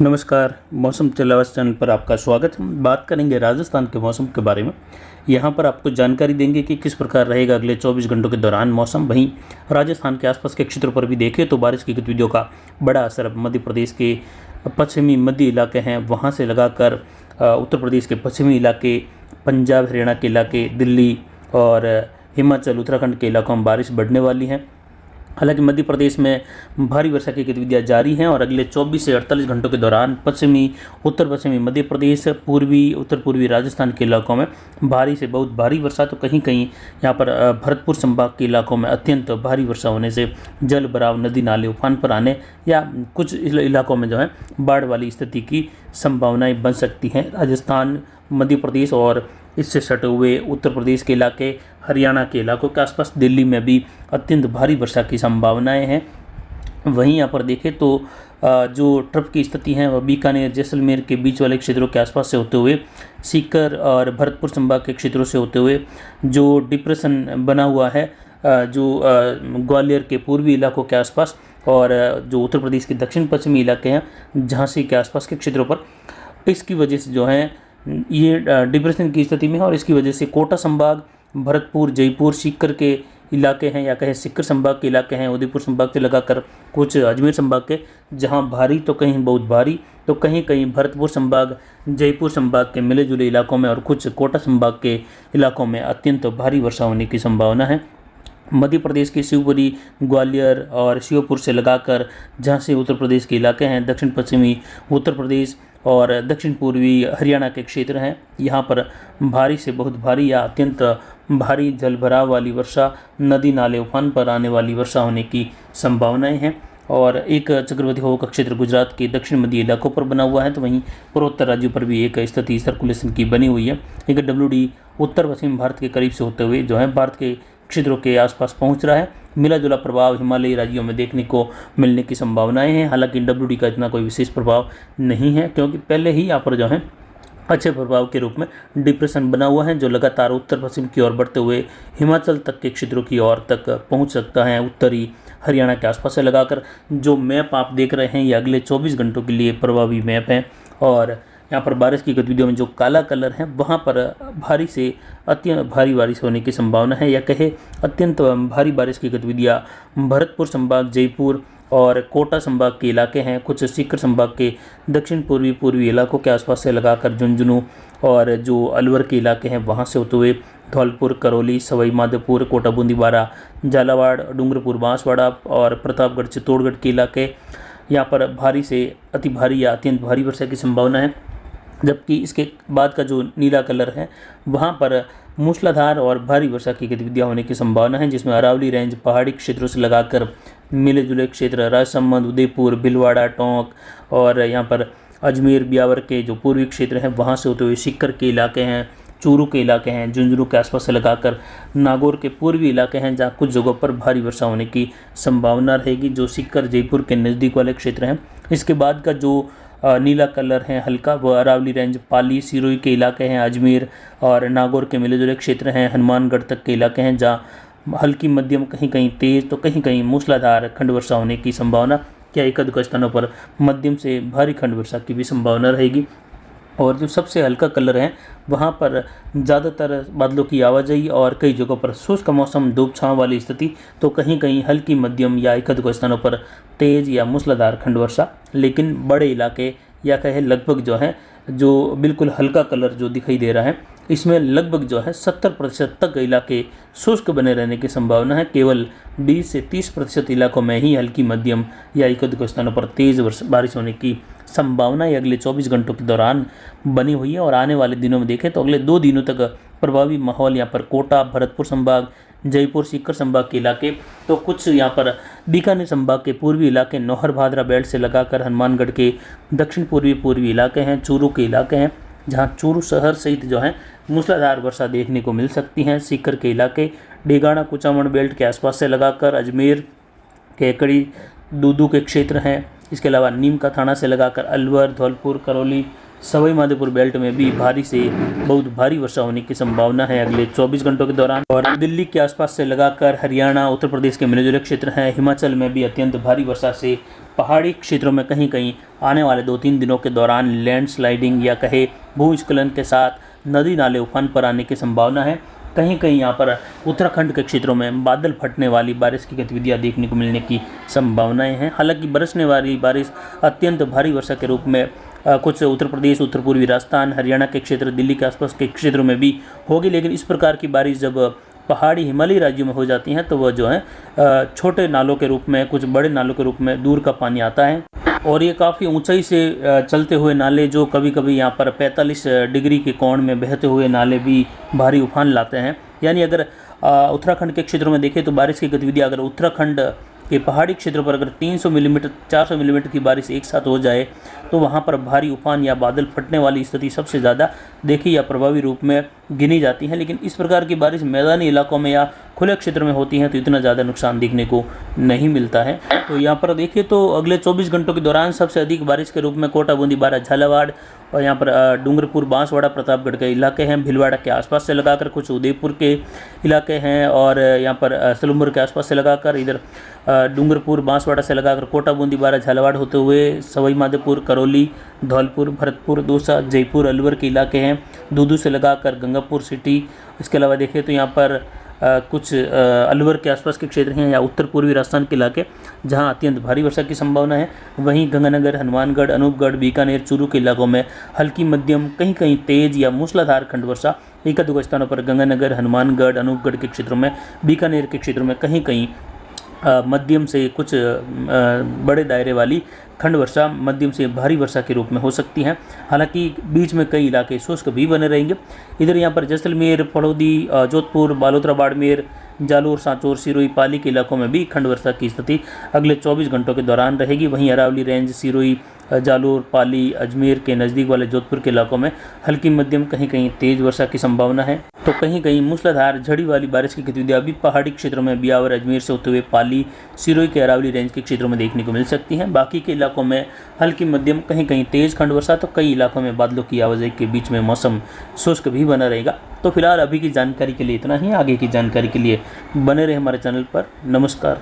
नमस्कार। मौसम चलावस चैनल पर आपका स्वागत है। हम बात करेंगे राजस्थान के मौसम के बारे में। यहाँ पर आपको जानकारी देंगे कि किस प्रकार रहेगा अगले 24 घंटों के दौरान मौसम। वहीं राजस्थान के आसपास के क्षेत्रों पर भी देखें तो बारिश की गतिविधियों का बड़ा असर अब मध्य प्रदेश के पश्चिमी मध्य इलाके हैं वहाँ से लगाकर उत्तर प्रदेश के पश्चिमी इलाके, पंजाब हरियाणा के इलाके, दिल्ली और हिमाचल उत्तराखंड के इलाकों में बारिश बढ़ने वाली है। हालांकि मध्य प्रदेश में भारी वर्षा की गतिविधियां जारी हैं और अगले 24 से 48 घंटों के दौरान पश्चिमी, उत्तर पश्चिमी मध्य प्रदेश, पूर्वी उत्तर पूर्वी राजस्थान के इलाकों में भारी से बहुत भारी वर्षा, तो कहीं कहीं यहाँ पर भरतपुर संभाग के इलाकों में अत्यंत भारी वर्षा होने से जल भराव, नदी नाले उफान पर आने या कुछ इलाकों में जो है बाढ़ वाली स्थिति की संभावनाएं बन सकती हैं। राजस्थान, मध्य प्रदेश और इससे सटे हुए उत्तर प्रदेश के इलाके, हरियाणा के इलाकों के आसपास, दिल्ली में भी अत्यंत भारी वर्षा की संभावनाएं हैं। वहीं यहाँ पर देखें तो जो ट्रफ की स्थिति है वह बीकानेर, जैसलमेर के बीच वाले क्षेत्रों के आसपास से होते हुए सीकर और भरतपुर संभाग के क्षेत्रों से होते हुए जो डिप्रेशन बना हुआ है जो ग्वालियर के पूर्वी इलाकों के आसपास और जो उत्तर प्रदेश के दक्षिण पश्चिमी इलाके हैं झांसी के आसपास के क्षेत्रों पर, इसकी वजह से जो है ये डिप्रेशन की स्थिति में है और इसकी वजह से कोटा संभाग, भरतपुर, जयपुर, सीकर के इलाके हैं या कहें सीकर संभाग के इलाके हैं, उदयपुर संभाग से लगाकर कुछ अजमेर संभाग के, जहां भारी तो कहीं बहुत भारी तो कहीं कहीं भरतपुर संभाग, जयपुर संभाग के मिले जुले इलाकों में और कुछ कोटा संभाग के इलाकों में अत्यंत भारी वर्षा होने की संभावना है। मध्य प्रदेश के शिवपुरी, ग्वालियर और श्योपुर से लगाकर जहाँ से उत्तर प्रदेश के इलाके हैं, दक्षिण पश्चिमी उत्तर प्रदेश और दक्षिण पूर्वी हरियाणा के क्षेत्र हैं, यहाँ पर भारी से बहुत भारी या अत्यंत भारी जल भराव वाली वर्षा, नदी नाले उफान पर आने वाली वर्षा होने की संभावनाएं हैं। और एक चक्रवाती हवा का क्षेत्र गुजरात के दक्षिण मध्य इलाकों पर बना हुआ है, तो वहीं पूर्वोत्तर राज्यों पर भी एक स्थिति सर्कुलेशन की बनी हुई है। एक WD उत्तर पश्चिम भारत के करीब से होते हुए जो है भारत के क्षेत्रों के आसपास पहुंच रहा है। मिला जुला प्रभाव हिमालयी राज्यों में देखने को मिलने की संभावनाएं हैं। हालांकि WD का इतना कोई विशेष प्रभाव नहीं है क्योंकि पहले ही यहाँ पर जो है अच्छे प्रभाव के रूप में डिप्रेशन बना हुआ है जो लगातार उत्तर पश्चिम की ओर बढ़ते हुए हिमाचल तक के क्षेत्रों की ओर तक पहुंच सकता है। उत्तरी हरियाणा के आसपास से लगाकर जो मैप आप देख रहे हैं ये अगले 24 घंटों के लिए प्रभावी मैप है और यहाँ पर बारिश की गतिविधियों में जो काला कलर है वहाँ पर भारी से अत्यंत भारी बारिश होने की संभावना है या कहे अत्यंत भारी बारिश की गतिविधियाँ भरतपुर संभाग, जयपुर और कोटा संभाग के इलाके हैं, कुछ सीकर संभाग के दक्षिण पूर्वी इलाकों के आसपास से लगाकर झुंझुनू और जो अलवर के इलाके हैं वहाँ से होते हुए धौलपुर, करौली, सवाई माधोपुर, कोटा बूंदी बारा, झालावाड़, डूंगरपुर, बांसवाड़ा और प्रतापगढ़, चित्तौड़गढ़ के इलाके, यहाँ पर भारी से अति भारी या अत्यंत भारी वर्षा की संभावना है। जबकि इसके बाद का जो नीला कलर है वहाँ पर मूसलाधार और भारी वर्षा की गतिविधियाँ होने की संभावना है, जिसमें अरावली रेंज, पहाड़ी क्षेत्रों से लगाकर मिले जुले क्षेत्र राजसमंद, उदयपुर, भीलवाड़ा, टोंक और यहाँ पर अजमेर, ब्यावर के जो पूर्वी क्षेत्र हैं वहाँ से होते हुए सीकर के इलाके हैं, चूरू के इलाके हैं, झुंझुनू के आसपास से लगाकर नागौर के पूर्वी इलाके हैं जहाँ कुछ जगहों पर भारी वर्षा होने की संभावना रहेगी, जो सीकर, जयपुर के नज़दीक वाले क्षेत्र हैं। इसके बाद का जो नीला कलर है हल्का, वो अरावली रेंज, पाली, सिरोही के इलाके हैं, अजमेर और नागौर के मिले जुले क्षेत्र हैं, हनुमानगढ़ तक के इलाके हैं जहाँ हल्की मध्यम कहीं कहीं तेज़ तो कहीं कहीं मूसलाधार खंड वर्षा होने की संभावना, क्या एक आध स्थानों पर मध्यम से भारी खंड वर्षा की भी संभावना रहेगी। और जो सबसे हल्का कलर है वहाँ पर ज़्यादातर बादलों की आवाजाही और कई जगहों पर शुष्क मौसम, धूप छाँव वाली स्थिति, तो कहीं कहीं हल्की मध्यम या एक आध स्थानों पर तेज़ या मूसलाधार खंड वर्षा। लेकिन बड़े इलाके या कहे लगभग जो है जो बिल्कुल हल्का कलर जो दिखाई दे रहा है इसमें लगभग जो है 70% तक इलाके शुष्क बने रहने की संभावना है। केवल 20 से 30% इलाकों में ही हल्की मध्यम या एक आध स्थानों पर तेज़ बारिश होने की संभावना ये अगले 24 घंटों के दौरान बनी हुई है। और आने वाले दिनों में देखें तो अगले 2 दिनों तक प्रभावी माहौल यहाँ पर कोटा, भरतपुर संभाग, जयपुर, सीकर संभाग के इलाके, तो कुछ यहाँ पर बीकानेर संभाग के पूर्वी इलाके, नौहर भादरा बेल्ट से लगाकर हनुमानगढ़ के दक्षिण पूर्वी इलाके हैं, चूरू के इलाके हैं जहाँ चूरू शहर सहित जो है मूसलाधार वर्षा देखने को मिल सकती हैं। सीकर के इलाके, डेगाना, कुचामण बेल्ट के आसपास से लगाकर अजमेर, केकड़ी, दूदू के क्षेत्र हैं। इसके अलावा नीम का थाना से लगाकर अलवर, धौलपुर, करौली, सवाई माधोपुर बेल्ट में भी भारी से बहुत भारी वर्षा होने की संभावना है अगले 24 घंटों के दौरान। और दिल्ली के आसपास से लगाकर हरियाणा, उत्तर प्रदेश के मिले जुले क्षेत्र हैं, हिमाचल में भी अत्यंत भारी वर्षा से पहाड़ी क्षेत्रों में कहीं कहीं आने वाले 2-3 दिनों के दौरान लैंडस्लाइडिंग या कहे भूस्खलन के साथ नदी नाले उफान पर आने की संभावना है। कहीं कहीं यहाँ पर उत्तराखंड के क्षेत्रों में बादल फटने वाली बारिश की गतिविधियाँ देखने को मिलने की संभावनाएं हैं। हालांकि बरसने वाली बारिश अत्यंत भारी वर्षा के रूप में कुछ उत्तर प्रदेश, उत्तर पूर्वी राजस्थान, हरियाणा के क्षेत्र, दिल्ली के आसपास के क्षेत्रों में भी होगी। लेकिन इस प्रकार की बारिश जब पहाड़ी हिमालयी राज्यों में हो जाती हैं तो वह जो है छोटे नालों के रूप में, कुछ बड़े नालों के रूप में दूर का पानी आता है। और ये काफ़ी ऊंचाई से चलते हुए नाले, जो कभी कभी यहाँ पर 45 डिग्री के कोण में बहते हुए नाले भी भारी उफान लाते हैं। यानी अगर उत्तराखंड के क्षेत्रों में देखें तो बारिश की गतिविधि अगर उत्तराखंड के पहाड़ी क्षेत्र पर अगर 300 मिलीमीटर 400 मिलीमीटर की बारिश एक साथ हो जाए तो वहाँ पर भारी उफान या बादल फटने वाली स्थिति सबसे ज़्यादा देखी या प्रभावी रूप में गिनी जाती है। लेकिन इस प्रकार की बारिश मैदानी इलाकों में या खुले क्षेत्र में होती है तो इतना ज़्यादा नुकसान देखने को नहीं मिलता है। तो यहाँ पर देखिए तो अगले 24 घंटों के दौरान सबसे अधिक बारिश के रूप में कोटा, बूंदी, बारा, झालावाड़ और यहाँ पर डूंगरपुर, बांसवाड़ा, प्रतापगढ़ के इलाके हैं, भीलवाड़ा के आसपास से लगाकर कुछ उदयपुर के इलाके हैं और यहाँ पर सलूम्बर के आसपास से लगाकर इधर डूंगरपुर, बांसवाड़ा से लगाकर कोटा, बूंदी, बारा, झालावाड़ होते हुए सवाई माधोपुर, करौली, धौलपुर, भरतपुर, दौसा, जयपुर, अलवर के इलाके हैं, दूदू से लगाकर गंगापुर सिटी। इसके अलावा देखें तो यहाँ पर कुछ अलवर के आसपास के क्षेत्र हैं या उत्तर पूर्वी राजस्थान के इलाके जहां अत्यंत भारी वर्षा की संभावना है। वहीं गंगानगर, हनुमानगढ़, अनूपगढ़, बीकानेर, चूरू के इलाकों में हल्की मध्यम, कहीं कहीं तेज या मूसलाधार खंड वर्षा। एक दो स्थानों पर गंगानगर, हनुमानगढ़, अनूपगढ़ के क्षेत्रों में, बीकानेर के क्षेत्रों में कहीं कहीं मध्यम से कुछ बड़े दायरे वाली खंड वर्षा, मध्यम से भारी वर्षा के रूप में हो सकती हैं। हालांकि बीच में कई इलाके शुष्क भी बने रहेंगे। इधर यहाँ पर जैसलमेर, फड़ौदी, जोधपुर, बालोतरा, बाड़मेर, जालोर, सांचौर, सिरोही, पाली के इलाकों में भी खंड वर्षा की स्थिति अगले 24 घंटों के दौरान रहेगी। वहीं अरावली रेंज, सिरोही, जालोर, पाली, अजमेर के नज़दीक वाले जोधपुर के इलाकों में हल्की मध्यम, कहीं कहीं तेज वर्षा की संभावना है। तो कहीं कहीं मूसलाधार झड़ी वाली बारिश की गतिविधियां भी पहाड़ी क्षेत्रों में ब्यावर, अजमेर से होते हुए पाली, सिरोही के अरावली रेंज के क्षेत्रों में देखने को मिल सकती हैं। बाकी के इलाकों में हल्की मध्यम, कहीं कहीं तेज खंड वर्षा, तो कई इलाकों में बादलों की आवाजाही के बीच में मौसम शुष्क भी बना रहेगा। तो फिलहाल अभी की जानकारी के लिए इतना ही। आगे की जानकारी के लिए बने रहे हमारे चैनल पर। नमस्कार।